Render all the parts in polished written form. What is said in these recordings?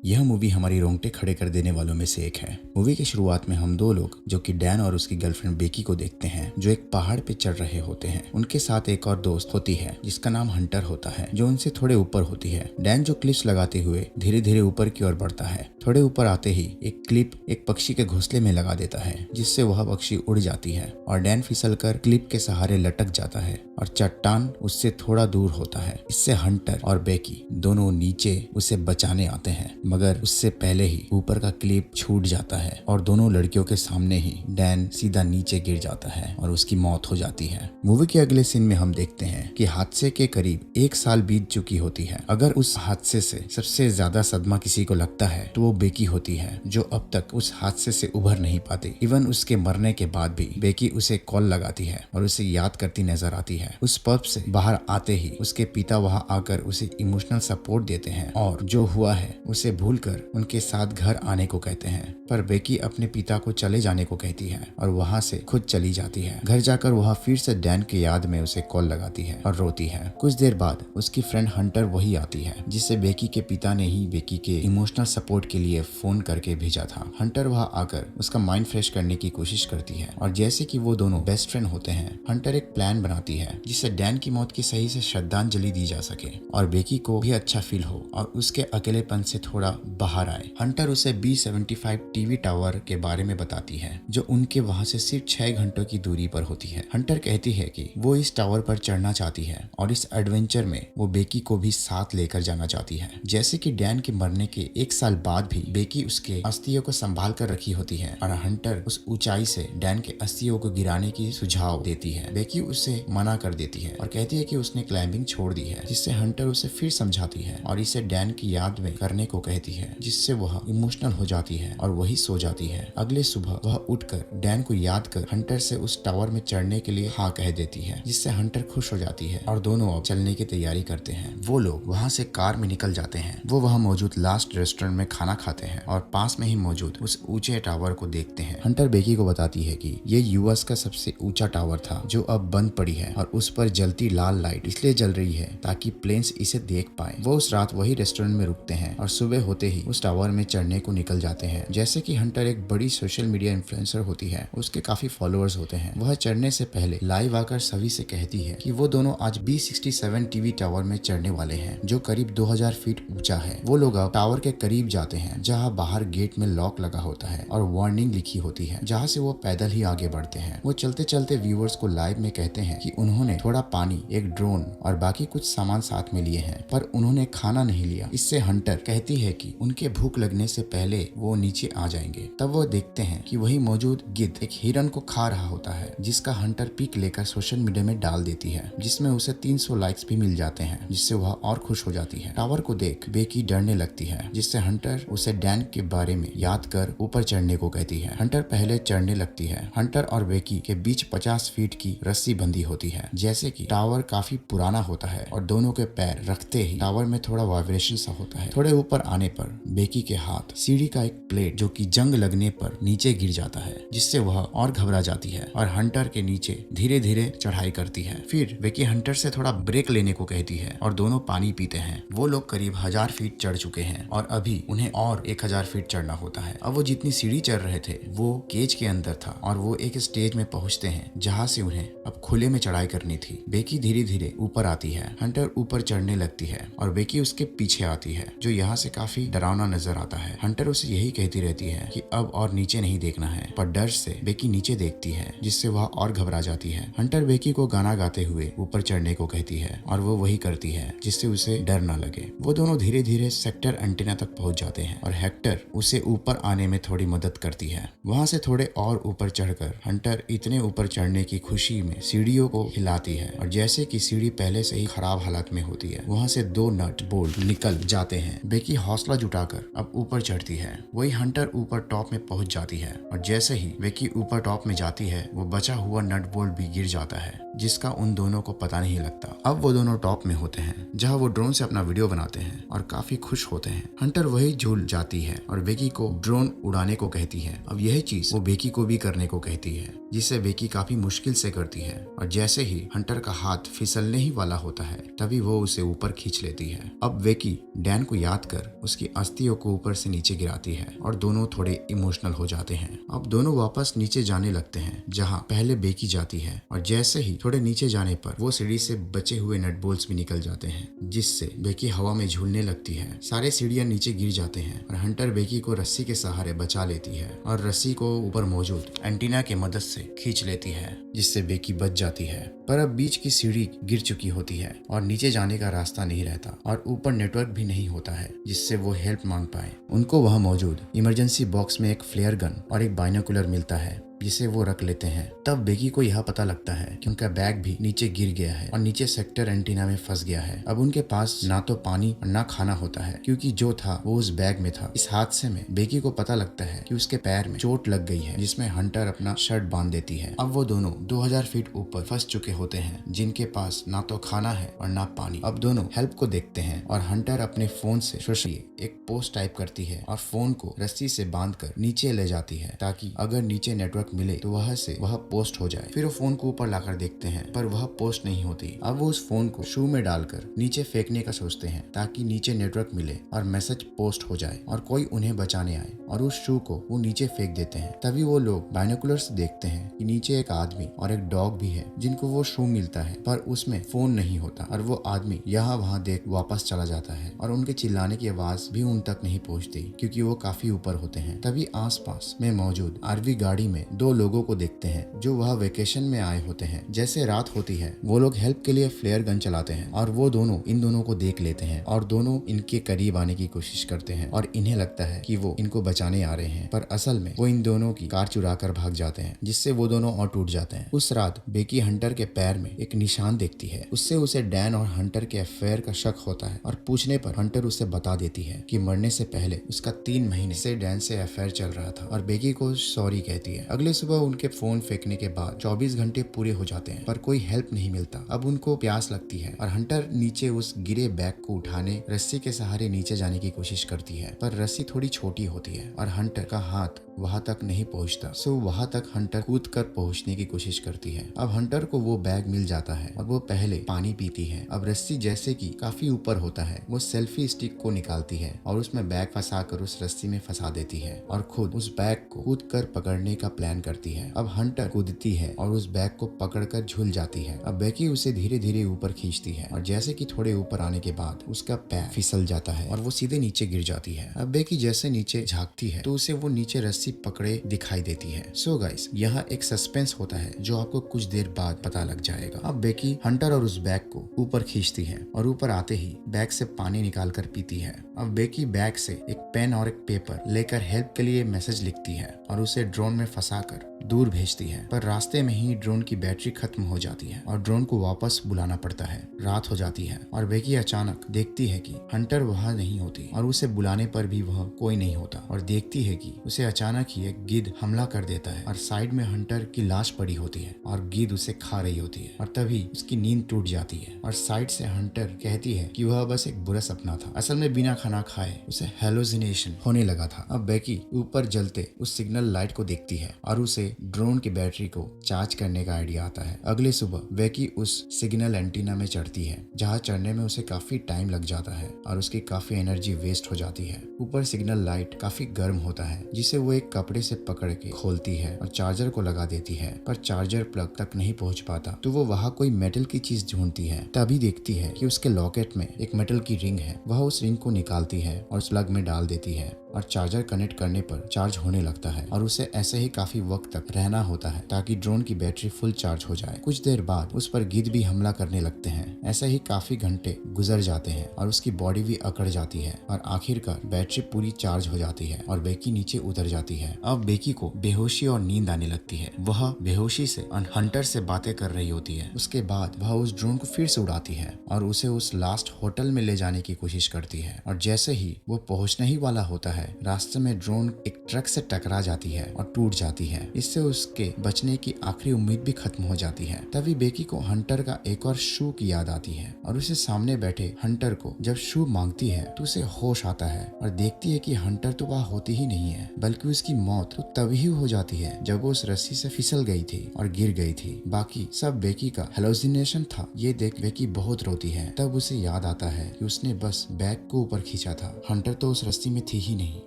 यह मूवी हमारी रोंगटे खड़े कर देने वालों में से एक है। मूवी की शुरुआत में हम दो लोग जो कि डैन और उसकी गर्लफ्रेंड बेकी को देखते हैं, जो एक पहाड़ पे चढ़ रहे होते हैं। उनके साथ एक और दोस्त होती है जिसका नाम हंटर होता है, जो उनसे थोड़े ऊपर होती है। डैन जो क्लिप्स लगाते हुए धीरे धीरे ऊपर की ओर बढ़ता है। थोड़े ऊपर आते ही एक क्लिप एक पक्षी के घोंसले में लगा देता है, जिससे वह पक्षी उड़ जाती है और डैन फिसलकर क्लिप के सहारे लटक जाता है और चट्टान उससे थोड़ा दूर होता है। इससे हंटर और बेकी दोनों नीचे उसे बचाने आते हैं, मगर उससे पहले ही ऊपर का क्लिप छूट जाता है और दोनों लड़कियों के सामने ही डैन सीधा नीचे गिर जाता है और उसकी मौत हो जाती है। मूवी के अगले सीन में हम देखते हैं कि हादसे के करीब 1 साल बीत चुकी होती है। अगर उस हादसे से सबसे ज्यादा सदमा किसी को लगता है तो वो बेकी होती है, जो अब तक उस हादसे से उभर नहीं पाती। इवन उसके मरने के बाद भी बेकी उसे कॉल लगाती है और उसे याद करती नजर आती है। उस पब से बाहर आते ही उसके पिता वहां आकर उसे इमोशनल सपोर्ट देते हैं और जो हुआ है उसे भूलकर उनके साथ घर आने को कहते हैं। पर बेकी अपने पिता को चले जाने को कहती है और वहां से खुद चली जाती है। घर जाकर वह फिर से डैन के याद में उसे कॉल लगाती है और रोती है। कुछ देर बाद उसकी फ्रेंड हंटर वही आती है, जिसे बेकी के पिता ने ही बेकी के इमोशनल सपोर्ट के लिए फोन करके भेजा था। हंटर वहां आकर उसका माइंड फ्रेश करने की कोशिश करती है और जैसे कि वो दोनों बेस्ट फ्रेंड होते हैं, हंटर एक प्लान बनाती है जिससे डैन की मौत की सही से श्रद्धांजलि दी जा सके और बेकी को भी अच्छा फील हो और उसके अकेलेपन से थोड़ा बाहर आए। हंटर उसे B-75 टीवी टावर के बारे में बताती है, जो उनके वहां से सिर्फ 6 घंटों की दूरी पर होती है। हंटर कहती है कि वो इस टावर पर चढ़ना चाहती है और इस एडवेंचर में वो बेकी को भी साथ लेकर जाना चाहती है। जैसे कि डैन के मरने के 1 साल बाद भी बेकी उसके अस्थियों को संभाल कर रखी होती है और हंटर उस ऊंचाई से डैन के अस्थियों को गिराने की सुझाव देती है। बेकी उसे मना कर देती है और कहती है कि उसने क्लाइंबिंग छोड़ दी है, जिससे हंटर उसे फिर समझाती है और इसे डैन की याद में करने को कहती है, जिससे वह इमोशनल हो जाती है और वही सो जाती है। अगले सुबह वह उठकर डैन को याद कर हंटर से उस टावर में चढ़ने के लिए हाँ कह देती है, जिससे हंटर खुश हो जाती है और दोनों अब चलने की तैयारी करते हैं। वो लोग वहाँ से कार में निकल जाते हैं। वो वहाँ मौजूद लास्ट रेस्टोरेंट में खाना खाते हैं और पास में ही मौजूद उस ऊंचे टावर को देखते हैं। हंटर बेकी को बताती है कि ये यूएस का सबसे ऊंचा टावर था, जो अब बंद पड़ी है और उस पर जलती लाल लाइट इसलिए जल रही है ताकि प्लेन्स इसे देख पाए। वो उस रात वही रेस्टोरेंट में रुकते हैं और सुबह होते ही उस टावर में चढ़ने को निकल जाते हैं। जैसे कि हंटर एक बड़ी सोशल मीडिया इन्फ्लुएंसर होती है, उसके काफी फॉलोअर्स होते हैं। वह चढ़ने से पहले लाइव आकर सभी से कहती है कि वो दोनों आज B-67 टीवी टावर में चढ़ने वाले हैं, जो करीब 2000 फीट ऊंचा है। वो लोग अब टावर के करीब जाते हैं, जहाँ बाहर गेट में लॉक लगा होता है और वार्निंग लिखी होती है, जहाँ से वो पैदल ही आगे बढ़ते हैं। वो चलते चलते व्यूअर्स को लाइव में कहते हैं कि उन्होंने थोड़ा पानी, एक ड्रोन और बाकी कुछ सामान साथ में लिए हैं, पर उन्होंने खाना नहीं लिया। इससे हंटर कहती है कि उनके भूख लगने से पहले वो नीचे आ जाएंगे। तब वो देखते हैं कि वही मौजूद गिद्ध एक हिरन को खा रहा होता है, जिसका हंटर पिक लेकर सोशल मीडिया में डाल देती है, जिसमें उसे 300 लाइक्स भी मिल जाते हैं, जिससे वह और खुश हो जाती है। टावर को देख बेकी डरने लगती है, जिससे हंटर उसे डैन के बारे में याद कर ऊपर चढ़ने को कहती है। हंटर पहले चढ़ने लगती है। हंटर और बेकी के बीच 50 फीट की रस्सी बंधी होती है। जैसे कि टावर काफी पुराना होता है और दोनों के पैर रखते ही टावर में थोड़ा वाइब्रेशन सा होता है। थोड़े ऊपर आने पर बेकी के हाथ सीढ़ी का एक प्लेट जो कि जंग लगने पर नीचे गिर जाता है, जिससे वह और घबरा जाती है और हंटर के नीचे धीरे धीरे चढ़ाई करती है। फिर बेकी हंटर से थोड़ा ब्रेक लेने को कहती है और दोनों पानी पीते हैं। वो लोग करीब 1000 फीट चढ़ चुके हैं और अभी उन्हें और 1000 फीट चढ़ना होता है। अब वो जितनी सीढ़ी चढ़ रहे थे वो केज के अंदर था और वो एक स्टेज में पहुंचते हैं, जहाँ से उन्हें अब खुले में चढ़ाई करनी थी। बेकी धीरे धीरे ऊपर आती है। हंटर ऊपर चढ़ने लगती है और बेकी उसके पीछे आती है, जो यहाँ से काफी डरावना नजर आता है। हंटर उसे यही कहती रहती है कि अब और नीचे नहीं देखना है, पर डर से बेकी नीचे देखती है, जिससे वह और घबरा जाती है। हंटर बेकी को गाना गाते हुए ऊपर चढ़ने को कहती है और वो वही करती है, जिससे उसे डर न लगे। वो दोनों धीरे धीरे सेक्टर एंटीना तक पहुंच जाते हैं और हेक्टर उसे ऊपर आने में थोड़ी मदद करती है। वहां से थोड़े और ऊपर चढ़कर हंटर इतने ऊपर चढ़ने की खुशी में सीढ़ियों को हिलाती है और जैसे कि सीढ़ी पहले से ही खराब हालत में होती है, वहां से 2 नट बोल्ट निकल जाते हैं। बेकी हौसला जुटाकर अब ऊपर चढ़ती है। वही हंटर ऊपर टॉप में पहुंच जाती है और जैसे ही बेकी ऊपर टॉप में जाती है, वो बचा हुआ नट बोल्ट भी गिर जाता है, जिसका उन दोनों को पता नहीं लगता। अब वो दोनों टॉप में होते हैं, जहाँ वो ड्रोन से अपना वीडियो बनाते हैं और काफी खुश होते हैं। हंटर वही झूल जाती है और बेकी को ड्रोन उड़ाने को कहती है। अब यही चीज वो बेकी को भी करने को कहती है, जिसे बेकी काफी मुश्किल से करती है और जैसे ही हंटर का हाथ फिसलने ही वाला होता है, तभी वो उसे ऊपर खींच लेती है। अब बेकी डैन को याद कर उसकी अस्थि युवतियों को ऊपर से नीचे गिराती है और दोनों थोड़े इमोशनल हो जाते हैं। अब दोनों वापस नीचे जाने लगते हैं जहाँ पहले बेकी जाती है, और जैसे ही थोड़े नीचे जाने पर वो सीढ़ी से बचे हुए नट बोल्ट्स भी निकल जाते हैं, जिससे बेकी हवा में झूलने लगती है। सारे सीढ़ियां नीचे गिर जाते हैं और हंटर बेकी को रस्सी के सहारे बचा लेती है और रस्सी को ऊपर मौजूद एंटीना की मदद से खींच लेती है, जिससे बेकी बच जाती है। पर अब बीच की सीढ़ी गिर चुकी होती है और नीचे जाने का रास्ता नहीं रहता और ऊपर नेटवर्क भी नहीं होता है जिससे वो हेल्प मांग पाए। उनको वहां मौजूद इमरजेंसी बॉक्स में एक फ्लेयर गन और एक बाइनोकुलर मिलता है जिसे वो रख लेते हैं। तब बेकी को यह पता लगता है कि उनका बैग भी नीचे गिर गया है और नीचे सेक्टर एंटीना में फंस गया है। अब उनके पास ना तो पानी और ना खाना होता है, क्योंकि जो था वो उस बैग में था। इस हादसे में बेकी को पता लगता है कि उसके पैर में चोट लग गई है, जिसमें हंटर अपना शर्ट बांध देती है। अब वो दोनों 2000 फीट ऊपर फंस चुके होते हैं, जिनके पास ना तो खाना है और ना पानी। अब दोनों हेल्प को देखते हैं और हंटर अपने फोन से सोशली एक पोस्ट टाइप करती है और फोन को रस्सी से बांधकर नीचे ले जाती है, ताकि अगर नीचे नेटवर्क मिले तो वह पोस्ट हो जाए। फिर वो फोन को ऊपर लाकर देखते हैं, पर वह पोस्ट नहीं होती। अब वो उस फोन को शू में डालकर नीचे फेंकने का सोचते हैं, ताकि नीचे नेटवर्क मिले और मैसेज पोस्ट हो जाए और कोई उन्हें बचाने आए, और उस शू को वो नीचे फेंक देते हैं। तभी वो लोग बाइनोकुलर से देखते हैं कि नीचे एक आदमी और एक डॉग भी है, जिनको वो शू मिलता है, पर उसमें फोन नहीं होता। और वो आदमी यहाँ वहाँ देख वापस चला जाता है और उनके चिल्लाने की आवाज भी उन तक नहीं पहुँचती, क्योंकि वो काफी ऊपर होते हैं। तभी आसपास में मौजूद आरवी गाड़ी में दो लोगों को देखते हैं जो वह वेकेशन में आए होते हैं। जैसे रात होती है, वो लोग हेल्प के लिए फ्लेयर गन चलाते हैं और वो दोनों इन दोनों को देख लेते हैं और दोनों इनके करीब आने की कोशिश करते हैं और इन्हें लगता है कि वो इनको बचाने आ रहे हैं, पर असल में वो इन दोनों की कार चुरा कर भाग जाते हैं, जिससे वो दोनों और टूट जाते हैं। उस रात बेकी हंटर के पैर में एक निशान देखती है। उससे उसे डैन और हंटर के अफेयर का शक होता है और पूछने पर हंटर उसे बता देती है कि मरने से पहले उसका 3 महीने से डैन से अफेयर चल रहा था, और बेकी को सॉरी कहती है। अगले सुबह उनके फोन फेंकने के बाद 24 घंटे पूरे हो जाते हैं, पर कोई हेल्प नहीं मिलता। अब उनको प्यास लगती है और हंटर नीचे उस गिरे बैग को उठाने रस्सी के सहारे नीचे जाने की कोशिश करती है, पर रस्सी थोड़ी छोटी होती है और हंटर का हाथ वहां तक नहीं पहुंचता। सो वहां तक हंटर कूद कर पहुंचने की कोशिश करती है। अब हंटर को वो बैग मिल जाता है और वो पहले पानी पीती है। अब रस्सी जैसे कि काफी ऊपर होता है, वो सेल्फी स्टिक को निकालती है और उसमें बैग फंसाकर उस रस्सी में फंसा देती है और खुद उस बैग को कूद कर पकड़ने का प्लान करती है। अब हंटर कूदती है और उस बैग को पकड़कर झूल जाती है। अब बेकी उसे धीरे धीरे ऊपर खींचती है और जैसे कि थोड़े ऊपर आने के बाद उसका पैर फिसल जाता है और वो सीधे नीचे गिर जाती है। अब बेकी जैसे नीचे झांकती है तो उसे वो नीचे रस्सी पकड़े दिखाई देती है। सो गाइस, यहाँ एक सस्पेंस होता है जो आपको कुछ देर बाद पता लग जाएगा। अब बेकी हंटर और उस बैग को ऊपर खींचती है और ऊपर आते ही बैग से पानी निकाल कर पीती है। अब बेकी बैग से एक पेन और एक पेपर लेकर हेल्प के लिए मैसेज लिखती है और उसे ड्रोन में फंसाकर दूर भेजती है, पर रास्ते में ही ड्रोन की बैटरी खत्म हो जाती है और ड्रोन को वापस बुलाना पड़ता है। रात हो जाती है और बेकी अचानक देखती है कि हंटर वहाँ नहीं होती और उसे बुलाने पर भी वह कोई नहीं होता, और देखती है कि उसे अचानक ही एक गिद्ध हमला कर देता है और साइड में हंटर की लाश पड़ी होती है और गिद्ध उसे खा रही होती है, और तभी उसकी नींद टूट जाती है और साइड से हंटर कहती है कि वह बस एक बुरा सपना था, असल में बिना खाना खाए उसे हेलोसिनेशन होने लगा था। अब बेकी ऊपर जलते उस सिग्नल लाइट को देखती है और उसे ड्रोन की बैटरी को चार्ज करने का आइडिया आता है। अगले सुबह बेकी उस सिग्नल एंटीना में चढ़ती है, जहाँ चढ़ने में उसे काफी टाइम लग जाता है और उसकी काफी एनर्जी वेस्ट हो जाती है। ऊपर सिग्नल लाइट काफी गर्म होता है, जिसे वो एक कपड़े से पकड़ के खोलती है और चार्जर को लगा देती है, पर चार्जर प्लग तक नहीं पहुंच पाता। तो वो वहाँ कोई मेटल की चीज ढूंढती है। तभी देखती है कि उसके लॉकेट में एक मेटल की रिंग है। वह उस रिंग को निकालती है और उस प्लग में डाल देती है और चार्जर कनेक्ट करने पर चार्ज होने लगता है, और उसे ऐसे ही काफी वक्त तक रहना होता है ताकि ड्रोन की बैटरी फुल चार्ज हो जाए। कुछ देर बाद उस पर गिद्ध भी हमला करने लगते हैं। ऐसे ही काफी घंटे गुजर जाते हैं और उसकी बॉडी भी अकड़ जाती है और आखिरकार बैटरी पूरी चार्ज हो जाती है और बेकी नीचे उतर जाती है। अब बेकी को बेहोशी और नींद आने लगती है। वह बेहोशी से हंटर से बातें कर रही होती है। उसके बाद वह उस ड्रोन को फिर से उड़ाती है और उसे उस लास्ट होटल में ले जाने की कोशिश करती है, और जैसे ही वो पहुंचने ही वाला होता है, रास्ते में ड्रोन एक ट्रक से टकरा जाती है और टूट जाती है। इस जिससे उसके बचने की आखिरी उम्मीद भी खत्म हो जाती है। तभी बेकी को हंटर का एक और शू की याद आती है और उसे सामने बैठे हंटर को जब शू मांगती है तो उसे होश आता है और देखती है कि हंटर तो वहाँ होती ही नहीं है, बल्कि उसकी मौत तो तभी हो जाती है जब वो उस रस्सी से फिसल गई थी और गिर गई थी। बाकी सब बेकी का हेलोसिनेशन था। ये देख बेकी बहुत रोती है। तब उसे याद आता है कि उसने बस बैग को ऊपर खींचा था, हंटर तो उस रस्सी में थी ही नहीं।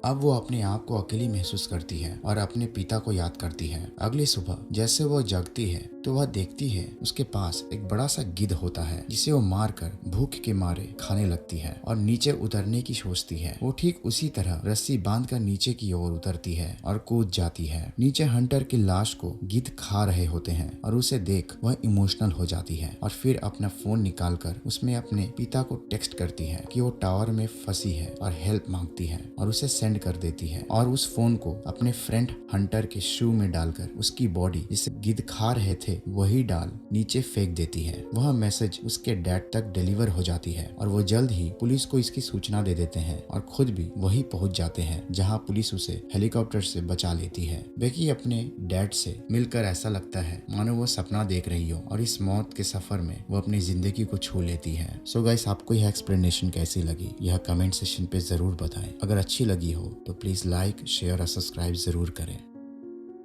अब वो अपने आप को अकेली महसूस करती है और अपने पिता को याद करती है। अगली सुबह जैसे वो जगती है तो वह देखती है उसके पास एक बड़ा सा गिद्ध होता है जिसे वो मारकर भूख के मारे खाने लगती है और नीचे उतरने की सोचती है। वो ठीक उसी तरह रस्सी बांधकर नीचे की ओर उतरती है और कूद जाती है। नीचे हंटर की लाश को गिद्ध खा रहे होते हैं और उसे देख वह इमोशनल हो जाती है और फिर अपना फोन निकालकर उसमें अपने पिता को टेक्स्ट करती है कि वो टावर में फंसी है और हेल्प मांगती है और उसे सेंड कर देती है और उस फोन को अपने फ्रेंड हंटर के शू में डालकर उसकी बॉडी जिसे गिद्ध खा रहे थे वही डाल नीचे फेंक देती है। वह मैसेज उसके डैड तक डिलीवर हो जाती है और वो जल्द ही पुलिस को इसकी सूचना दे देते हैं और खुद भी वही पहुंच जाते हैं जहां पुलिस उसे हेलीकॉप्टर से बचा लेती है। बेकी अपने डैड से मिलकर ऐसा लगता है मानो वो सपना देख रही हो और इस मौत के सफर में वो अपनी जिंदगी को छू लेती है। सो गाइस, आपको यह एक्सप्लेनेशन कैसी लगी यह कमेंट सेक्शन पे जरूर बताएं। अगर अच्छी लगी हो तो प्लीज लाइक, शेयर और सब्सक्राइब जरूर करें।